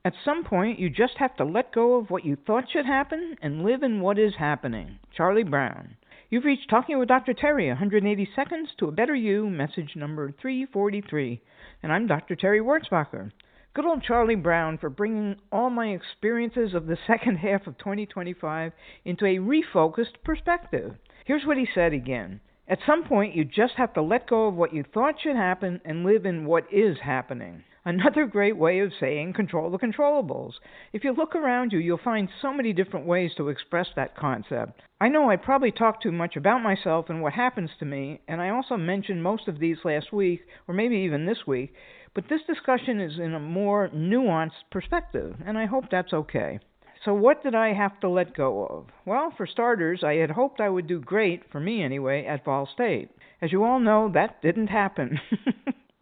At some point, you just have to let go of what you thought should happen and live in what is happening. Charlie Brown. You've reached Talking with Dr. Terry, 180 Seconds to a Better You, message number 343. And I'm Dr. Terry Wurzbacher. Good old Charlie Brown for bringing all my experiences of the second half of 2025 into a refocused perspective. Here's what he said again. At some point, you just have to let go of what you thought should happen and live in what is happening. Another great way of saying control the controllables. If you look around you, you'll find so many different ways to express that concept. I know I probably talk too much about myself and what happens to me, and I also mentioned most of these last week, or maybe even this week, but this discussion is in a more nuanced perspective, and I hope that's okay. So what did I have to let go of? Well, for starters, I had hoped I would do great, for me anyway, at Vol State. As you all know, that didn't happen.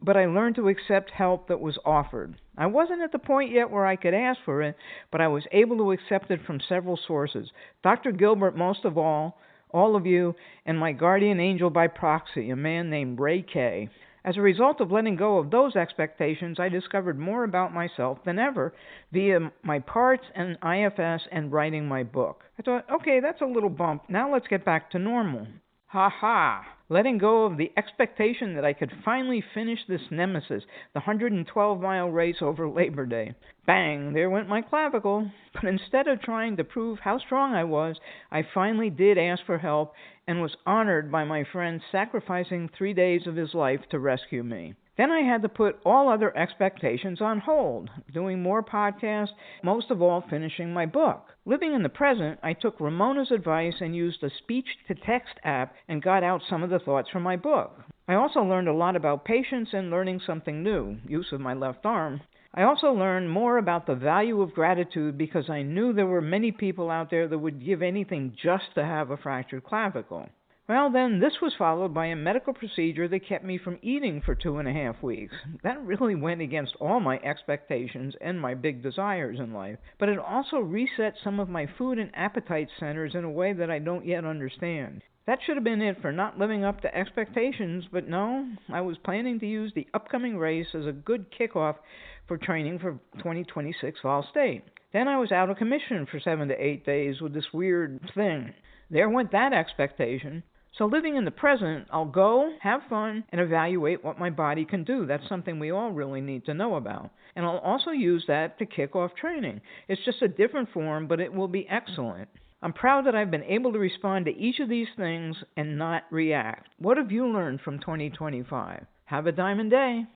But I learned to accept help that was offered. I wasn't at the point yet where I could ask for it, but I was able to accept it from several sources. Dr. Gilbert, most of all of you, and my guardian angel by proxy, a man named Ray Kay. As a result of letting go of those expectations, I discovered more about myself than ever via my parts and IFS and writing my book. I thought, okay, that's a little bump. Now let's get back to normal. Ha ha! Letting go of the expectation that I could finally finish this nemesis, the 112-mile race over Labor Day. Bang! There went my clavicle. But instead of trying to prove how strong I was, I finally did ask for help and was honored by my friend sacrificing 3 days of his life to rescue me. Then I had to put all other expectations on hold, doing more podcasts, most of all finishing my book. Living in the present, I took Ramona's advice and used a speech-to-text app and got out some of the thoughts from my book. I also learned a lot about patience and learning something new, use of my left arm. I also learned more about the value of gratitude because I knew there were many people out there that would give anything just to have a fractured clavicle. Well, then, this was followed by a medical procedure that kept me from eating for 2.5 weeks. That really went against all my expectations and my big desires in life. But it also reset some of my food and appetite centers in a way that I don't yet understand. That should have been it for not living up to expectations, but no, I was planning to use the upcoming race as a good kickoff for training for 2026 Fall State. Then I was out of commission for 7 to 8 days with this weird thing. There went that expectation. So living in the present, I'll go, have fun, and evaluate what my body can do. That's something we all really need to know about. And I'll also use that to kick off training. It's just a different form, but it will be excellent. I'm proud that I've been able to respond to each of these things and not react. What have you learned from 2025? Have a diamond day.